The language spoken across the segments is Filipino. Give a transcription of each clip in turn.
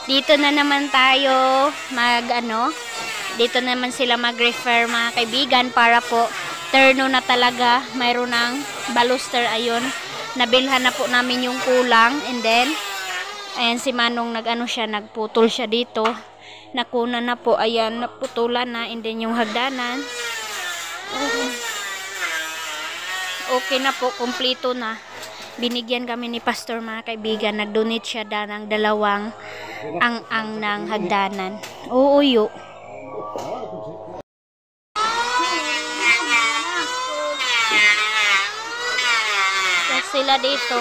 Dito na naman tayo dito naman sila mag-refer mga kaibigan para po terno na talaga. Mayroon ng baluster, ayun. Nabilhan na po namin yung kulang, and then ayan si Manong nagputol siya dito. Nakuna na po, ayan, naputulan na, and then yung hagdanan. Okay na po, kumpleto na. Binigyan kami ni Pastor mga kaibigan. Nag-donate siya ng 2 ang ng hagdanan. Uuyo. Yes, sila dito.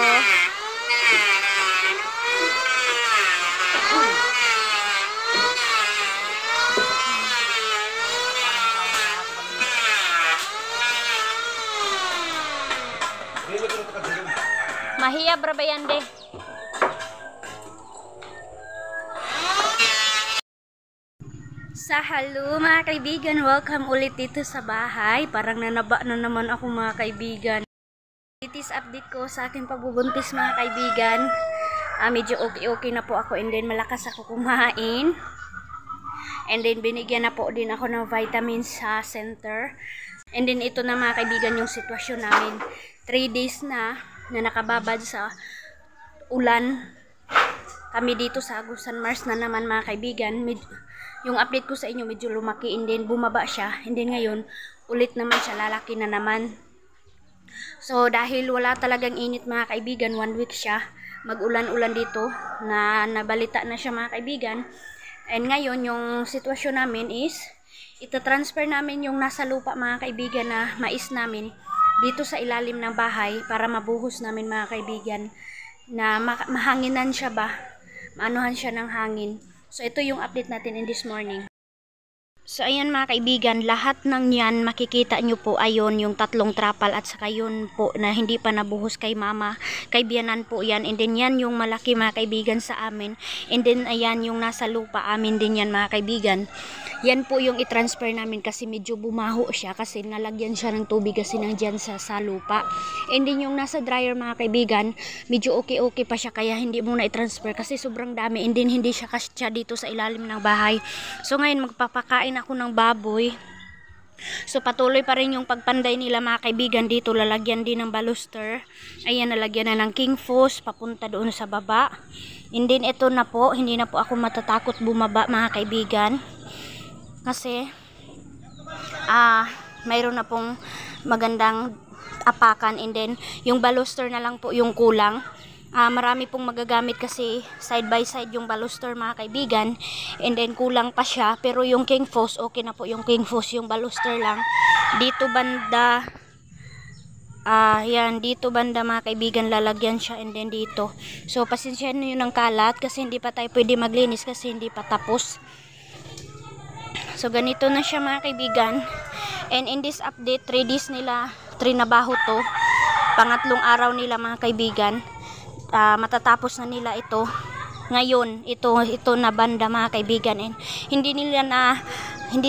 Mahiya brabayan de. Hello mga kaibigan, welcome ulit dito sa bahay. Parang nanaba na naman ako mga kaibigan. Latest update ko sa aking pagbubuntis mga kaibigan. Medyo okay na po ako, and then malakas ako kumain. And then binigyan na po din ako ng vitamins sa center. And then ito na mga kaibigan yung sitwasyon namin. 3 days na nakababad sa ulan. Kami dito sa Agusan Mars na naman mga kaibigan. Yung update ko sa inyo medyo lumaki, and then bumaba siya, and then ngayon ulit naman siya, lalaki na naman. So dahil wala talagang init mga kaibigan, 1 week siya, mag-ulan-ulan dito, na nabalita na siya mga kaibigan. And ngayon yung sitwasyon namin is itatransfer namin yung nasa lupa mga kaibigan na mais namin dito sa ilalim ng bahay para mabuhos namin mga kaibigan, na mahanginan siya ba, maanuhan siya ng hangin. So ito yung update natin in this morning. So ayan mga kaibigan, lahat ng yan makikita nyo po, ayon yung 3 trapal at saka yun po na hindi pa nabuhos kay mama, kay biyanan po yan. And then yan yung malaki mga kaibigan sa amin, and then ayan yung nasa lupa amin din yan mga kaibigan. Yan po yung i-transfer namin kasi medyo bumaho siya kasi nalagyan siya ng tubig kasi nandyan sa lupa. And then yung nasa dryer mga kaibigan, medyo okay pa siya, kaya hindi muna i-transfer kasi sobrang dami, and then hindi siya kasya dito sa ilalim ng bahay. So ngayon magpapakain ako ng baboy. So patuloy pa rin yung pagpanday nila mga kaibigan dito. Lalagyan din ng baluster. Ayan, nalagyan na ng king foss papunta doon sa baba. And then ito na po, hindi na po ako matatakot bumaba mga kaibigan kasi mayroon na pong magandang apakan, and then yung baluster na lang po yung kulang. Marami pong magagamit kasi side by side yung baluster mga kaibigan, and then kulang pa siya, pero yung king foss okay na po yung king foss, yung baluster lang dito banda, yan dito banda mga kaibigan lalagyan siya, and then dito. So pasensya na yun ng kalat kasi hindi pa tayo pwede maglinis kasi hindi pa tapos. So ganito na siya mga kaibigan, and in this update 3 days nila trinabaho to, pangatlong araw nila mga kaibigan. Matatapos na nila ito ngayon, ito na banda mga kaibigan, and hindi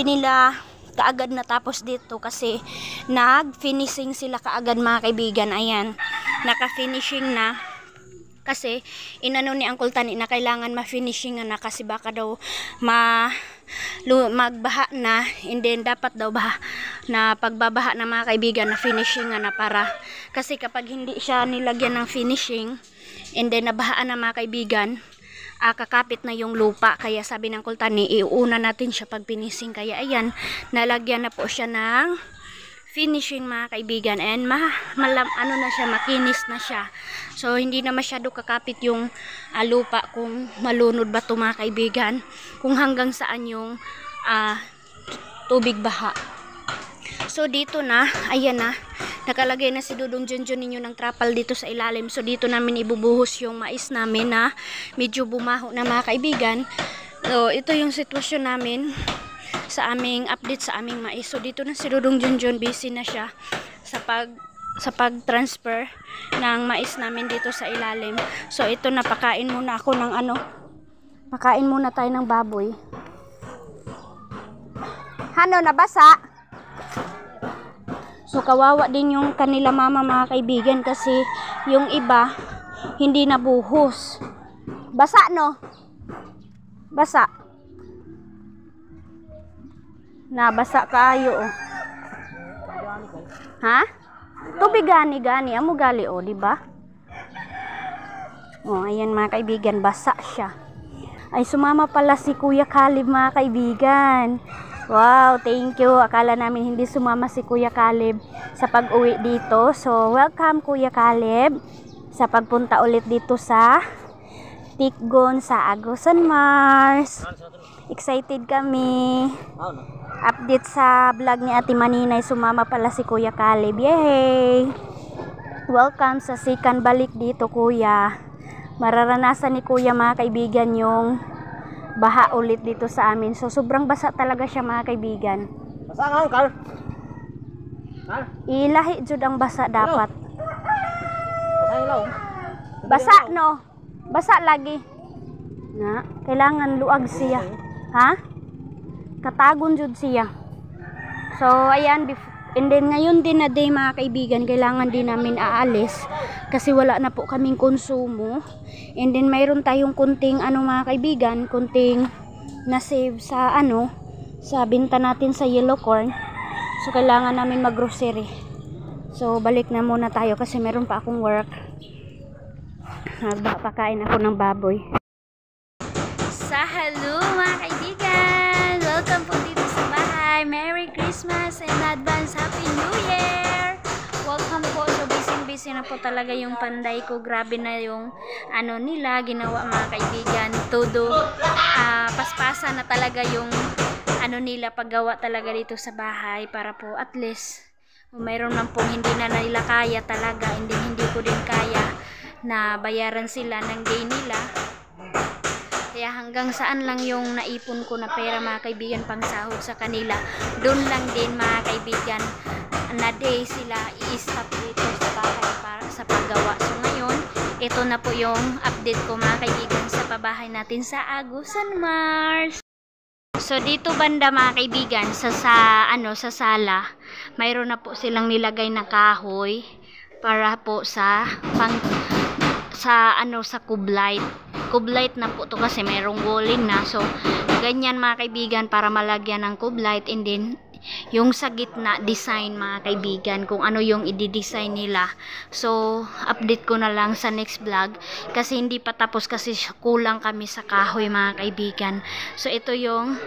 nila kaagad natapos dito kasi nag-finishing sila kaagad mga kaibigan. Ayan, naka-finishing na kasi inano ni Uncle Tani na kailangan ma-finishing na kasi baka daw magbaha na, and then dapat daw na pagbabaha na mga kaibigan na finishing na para, kasi kapag hindi siya nilagyan ng finishing and then nabahaan na mga kaibigan, kakapit na yung lupa. Kaya sabi ng Uncle Tani, iuna natin siya pag finishing. Kaya ayan, nalagyan na po siya ng finishing mga kaibigan, and na siya, makinis na siya. So hindi na masyado kakapit yung lupa kung malunod ba to mga kaibigan, kung hanggang saan yung tubig baha. So dito na, ayan na, nakalagay na si Dudong Junjun ninyo ng trapal dito sa ilalim. So dito namin ibubuhos yung mais namin na medyo bumaho na mga kaibigan. So ito yung sitwasyon namin sa aming update sa aming mais. So dito na si Dudong Junjun, busy na siya sa pag-transfer ng mais namin dito sa ilalim. So ito na, pakain muna ako ng pakain muna tayo ng baboy. Hano, nabasa? So kawawa din yung kanila mama mga kaibigan kasi yung iba hindi nabuhos. Basa no? Basa. Nabasa kaayo oh. Ha? Tubig gani amo gali oh, di ba? Oh, ayan mga kaibigan, basa siya. Ay sumama pala si Kuya Caleb mga kaibigan. Wow, thank you. Akala namin hindi sumama si Kuya Caleb sa pag-uwi dito. So, welcome Kuya Caleb sa pagpunta ulit dito sa Tikgon sa Agusan Mars. Excited kami. Update sa vlog ni Ate Maninay, sumama pala si Kuya Caleb. Yay! Welcome sa second balik dito Kuya. Mararanasan ni Kuya mga kaibigan yung baha ulit dito sa amin. So sobrang basa talaga siya mga kaibigan. Basa nga Carl. Ilahi jud ang basa dapat. Basa ilaw. Basa no. Basa lagi. Na, kailangan luag siya. Ha? Katagon jud siya. So ayan, and then ngayon din na day mga kaibigan, kailangan din namin aalis kasi wala na po kaming konsumo. And then mayroon tayong kunting mga kaibigan, kunting na save sa sa binta natin sa yellow corn. So kailangan namin mag-grocery. So balik na muna tayo kasi meron pa akong work. Pakain ako ng baboy. Sa hello mga kaibigan, welcome po dito sa bahay. Merry Christmas and advance Happy New Year. Welcome po. So busy na po talaga yung panday ko. Grabe na yung nila ginawa mga kaibigan. Todo paspasan na talaga yung nila paggawa talaga dito sa bahay para po at least mayroon man po hindi na nila kaya talaga, hindi ko din kaya na bayaran sila ng day nila. Kaya hanggang saan lang yung naipon ko na pera mga kaibigan pang sahod sa kanila, doon lang din mga kaibigan na day sila i-stop dito sa bahay para sa paggawa. So ngayon, ito na po yung update ko mga kaibigan sa pabahay natin sa Agusan Mars. So dito banda mga kaibigan sa sala, mayroon na po silang nilagay na kahoy para po sa kublight. Kublight na po to kasi mayroong walling na. So ganyan mga kaibigan para malagyan ng kublight, and then yung sa gitna design mga kaibigan kung ano yung i-design nila. So update ko na lang sa next vlog kasi hindi pa tapos kasi kulang kami sa kahoy mga kaibigan. So ito yung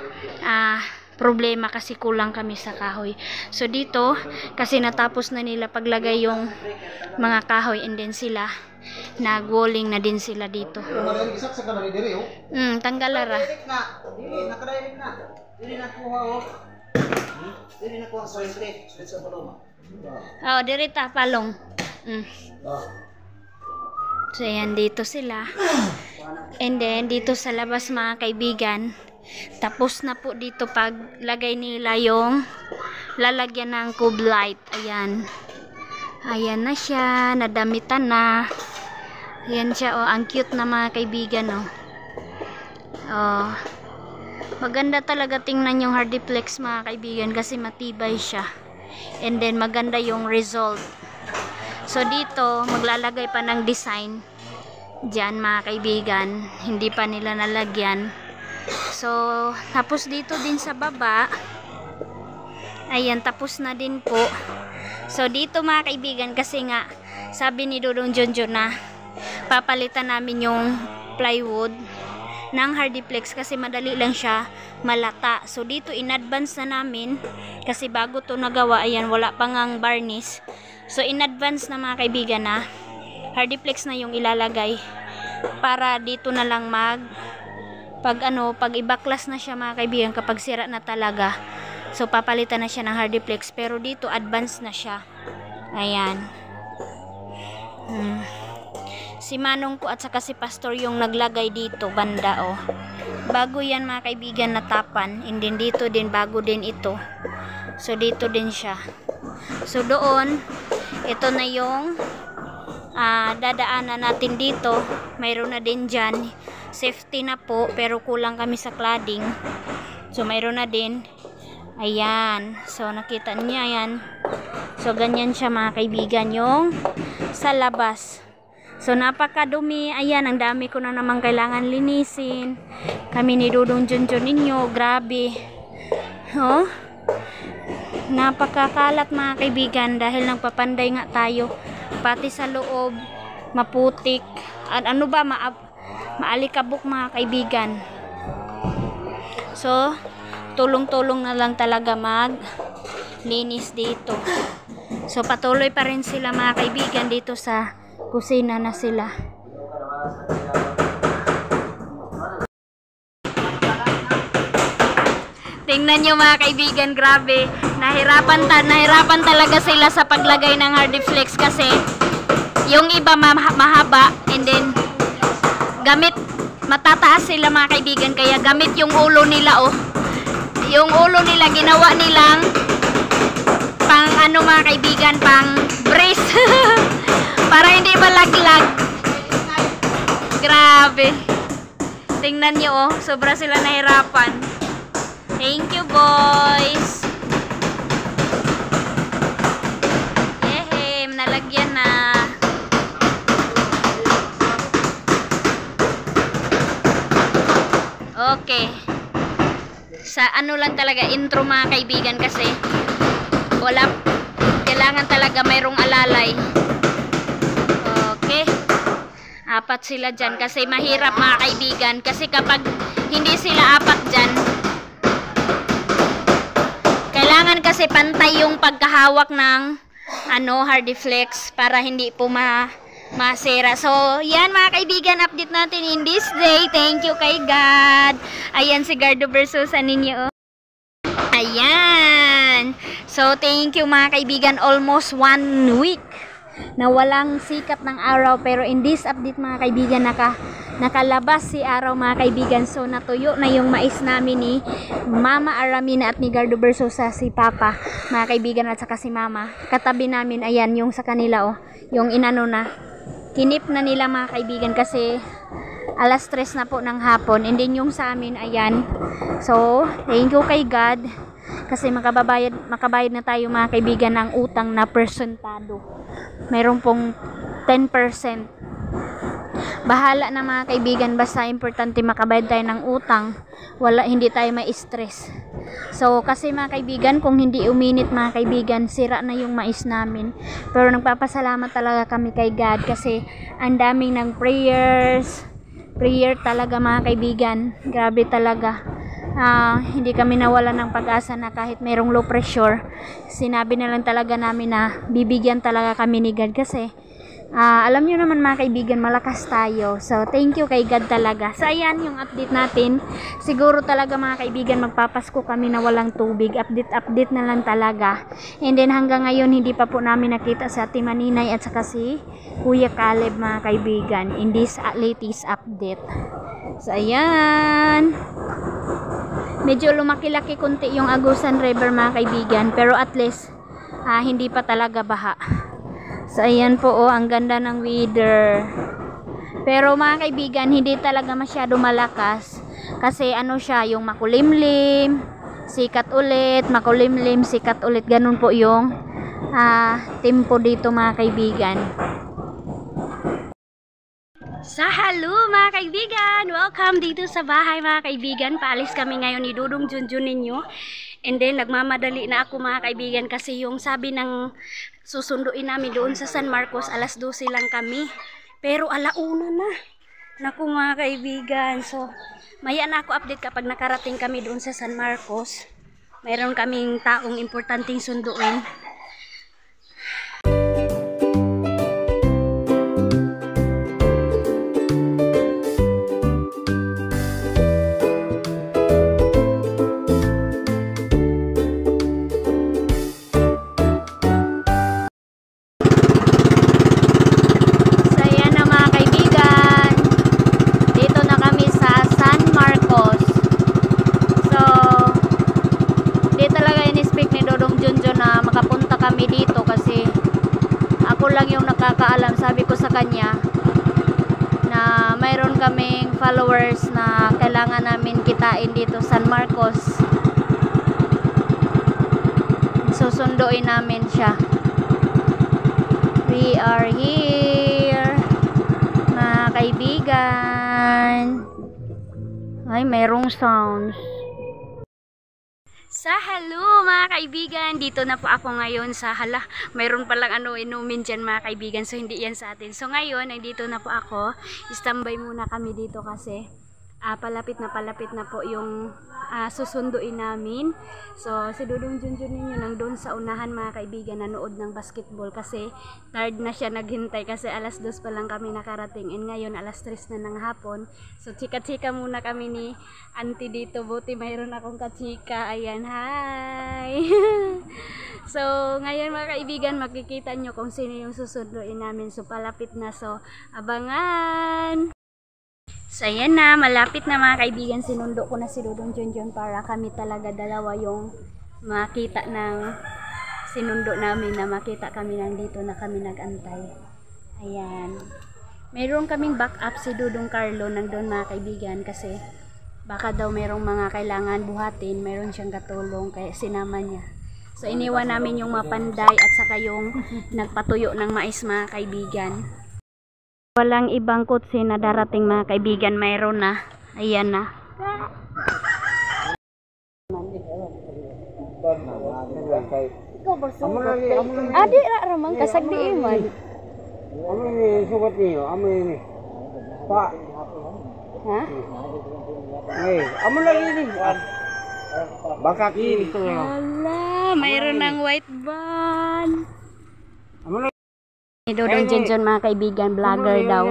problema kasi kulang kami sa kahoy. So dito kasi natapos na nila paglagay yung mga kahoy, and then sila nag-walling na din sila dito. Tanggalara. Nakadailik na. Dili na kuha oh. Dili na kuha sa street sa paloma. Oh, dirita palong. So yan, dito sila. And then dito sa labas mga kaibigan, tapos na po dito paglagay nila yung lalagyan ng kublight. Ayan. Ayan na siya, nadamitan na. Ayan siya oh, ang cute na mga kaibigan oh. Oh. Maganda talaga tingnan yung Hardiplex mga kaibigan kasi matibay siya. And then maganda yung result. So dito maglalagay pa ng design diyan mga kaibigan, hindi pa nila nalagyan. So tapos dito din sa baba, ayan, tapos na din po. So dito mga kaibigan, kasi nga sabi ni Dodong Jonjo na papalitan namin yung plywood ng Hardiplex kasi madali lang siya malata. So dito in advance na namin kasi bago to nagawa, ayan, wala pang ang varnish. So in advance na mga kaibigan na Hardiplex na yung ilalagay para dito na lang pag ibaklas na siya mga kaibigan, kapag sira na talaga, so papalitan na siya ng Hardiplex, pero dito advance na siya. Ayan. Si Manong ko at saka si Pastor yung naglagay dito banda oh. Bago yan mga kaibigan na tapan, and then dito din bago din ito. So dito din siya. So doon, ito na yung dadaanan natin dito. Mayroon na din dyan. Safety na po, pero kulang kami sa cladding. So mayroon na din. Ayan. So nakita niya yan. So ganyan siya mga kaibigan yung sa labas. So napakadumi, ayan, ang dami ko na naman kailangan linisin. Kami ni Dudong Junjun ninyo, grabe. Oh, napakakalat mga kaibigan dahil nagpapanday nga tayo. Pati sa loob, maputik. At ano ba, maalikabok mga kaibigan. So, tulong-tulong na lang talaga linis dito. So patuloy pa rin sila mga kaibigan dito sa kusina na sila. Tingnan nyo mga kaibigan, grabe. Nahirapan talaga sila sa paglagay ng Hardiflex kasi yung iba mahaba and then matataas sila mga kaibigan, kaya gamit yung ulo nila oh. Yung ulo nila ginawa nilang pang ano mga kaibigan, pang brace para hindi malaglag. Grabe, tingnan nyo oh, sobra sila nahirapan. Thank you boys. Yehem, nalagyan na. Okay, sa ano lang talaga intro mga kaibigan kasi kailangan talaga mayroong alalay. Okay, 4 sila dyan kasi mahirap mga kaibigan kasi kapag hindi sila 4 dyan, kailangan kasi pantay yung pagkahawak ng Hardiflex para hindi po masira. So, yan mga kaibigan, update natin in this day. Thank you kay God. Ayan si Gardo Versosa ninyo. Ayan. So, thank you mga kaibigan. Almost 1 week na walang sikat ng araw. Pero in this update mga kaibigan, nakalabas si araw mga kaibigan. So, natuyo na yung mais namin ni Mama Aramina at ni Gardo Versosa, si Papa. Mga kaibigan at saka si Mama. Katabi namin, ayan, yung sa kanila oh. Yung inano na. Kinip na nila mga kaibigan kasi alas 3 na po ng hapon. And then yung sa amin, ayan. So, thank you kay God. Kasi makabayad na tayo mga kaibigan ng utang na persentado. Mayroon pong 10%. Bahala na mga kaibigan, basta importante makabayad tayo ng utang. Hindi tayo may stress. So, kasi mga kaibigan, kung hindi uminit mga kaibigan, sira na yung mais namin. Pero nagpapasalamat talaga kami kay God kasi ang daming ng prayer talaga mga kaibigan. Grabe talaga. Hindi kami nawala ng pag-asa na kahit mayroong low pressure, sinabi na lang talaga namin na bibigyan talaga kami ni God kasi alam nyo naman mga kaibigan, malakas tayo. So, thank you kay God talaga. So, ayan yung update natin. Siguro talaga mga kaibigan, magpapasko kami na walang tubig. Update na lang talaga. And then, hanggang ngayon, hindi pa po namin nakita sa Ate Maninay at saka si Kuya Caleb mga kaibigan in this latest update. So, ayan. Medyo lumaki-laki kunti yung Agusan River mga kaibigan. Pero at least, hindi pa talaga baha. So, ayan po oh, ang ganda ng weather. Pero mga kaibigan, hindi talaga masyado malakas. Kasi ano siya, yung makulimlim, sikat ulit, makulimlim, sikat ulit. Ganun po yung tempo dito mga kaibigan. Sa hello mga kaibigan! Welcome dito sa bahay mga kaibigan. Paalis kami ngayon ni Dudong Junjun ninyo. And then nagmamadali na ako mga kaibigan kasi yung sabi ng susunduin namin doon sa San Marcos, alas 12 lang kami. Pero alauna na. Naku mga kaibigan. So, maya na ako update kapag nakarating kami doon sa San Marcos. Mayroon kaming taong importanteng sunduin. Dito kasi ako lang yung nakakaalam. Sabi ko sa kanya na mayroon kaming followers na kailangan namin kitain dito San Marcos. Susunduin namin siya. We are here. Ay, merong sounds. Sa hello mga kaibigan, dito na po ako ngayon sa mayroon palang inumin dyan mga kaibigan, so hindi yan sa atin. So ngayon, nandito na po ako, standby muna kami dito kasi palapit na po yung susunduin namin. So si Dudong Junjun ninyo nandun sa unahan mga kaibigan, nanood ng basketball kasi tired na siya naghintay kasi alas 2 pa lang kami nakarating and ngayon alas 3 na ng hapon. So chika-chika muna kami ni auntie dito, buti mayroon akong kachika. Ayan, hi! So ngayon mga kaibigan, makikita nyo kung sino yung susunduin namin. So palapit na, so abangan! So ayan na, malapit na mga kaibigan, sinundo ko na si Dudong Junjun para kami talaga dalawa yung makita ng sinundo namin, na makita kami nandito na kami nagantay. Ayan. Mayroon kaming backup si Dudong Carlo nandun mga kaibigan kasi baka daw mayroong mga kailangan buhatin, mayroon siyang katulong kaya sinama niya. So iniwan namin yung mapanday at saka yung nagpatuyo ng mais mga kaibigan. Walang ibang kutsi na darating mga kaibigan, mayroon na. Ayan na. Adi ra ramang kasag di iman. Amo ni sugat niyo, amo ni. Pa. Ha? Ay, amo lagi ni. Baka kini to. Hala, mayroon ng white van. Amo Ni Dudong Junjun mga kaibigan, vlogger daw.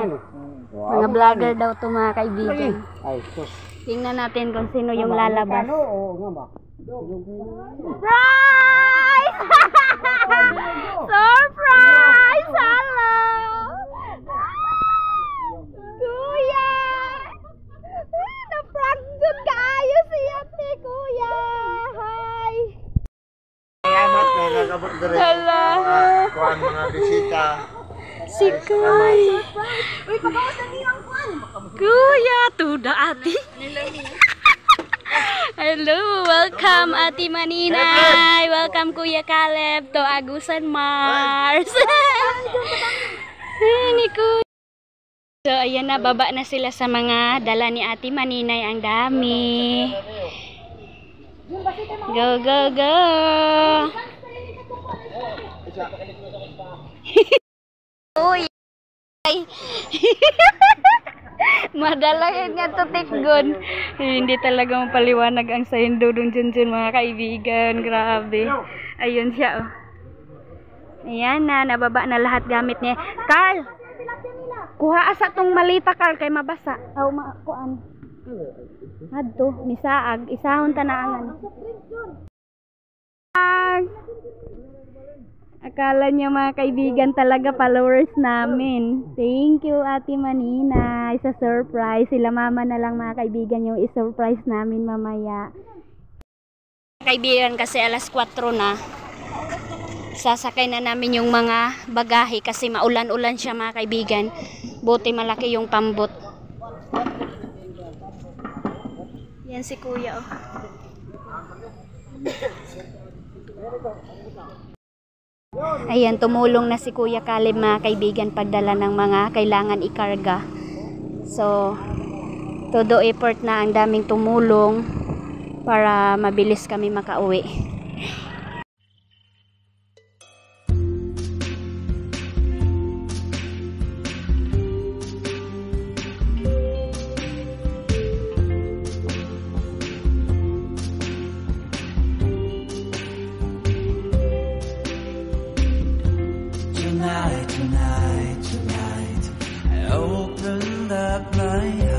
Mga vlogger daw to mga kaibigan. ay, sus. Tingnan natin kung sino yung lalabas. Oo, nga ba? Surprise! Surprise! Hello! Kuya! Na-prank good kayo si ate, kuya! Hi! Salamat na nagabot dire. Hello! Kuan mga bisita. Si Kuya! Uy, pagawas na nilang kuan! Kuya! Tuda ate! Hello! Welcome Ate Maninay! Welcome Kuya Caleb to Agusan Mars! Ni Kuya! So ayan na, baba na sila sa mga dala ni Ate Maninay. Ang dami! Go, go, go! Uy! Madala yan nga to tikgon. Hindi talaga mapaliwanag ang sayin Dudong Junjun mga kaibigan. Grabe. Ayun siya oh. Ayan na, nababa na lahat gamit niya. Carl! Kuha asa tong malita Carl kay mabasa. Aw kuan. Adto, misaag, isahon tanaangan. Akala niya mga kaibigan talaga followers namin. Thank you Ate Manina. Isa surprise. Sila mama na lang mga kaibigan yung i-surprise namin mamaya. Kaibigan kasi alas 4 na. Sasakay na namin yung mga bagahe kasi maulan-ulan siya mga kaibigan. Buti malaki yung pambot. Yan si Kuya oh. Ayan, tumulong na si Kuya Caleb mga kaibigan pagdala ng mga kailangan ikarga. So, todo effort na, ang daming tumulong para mabilis kami makauwi. Tonight, I opened up my eyes.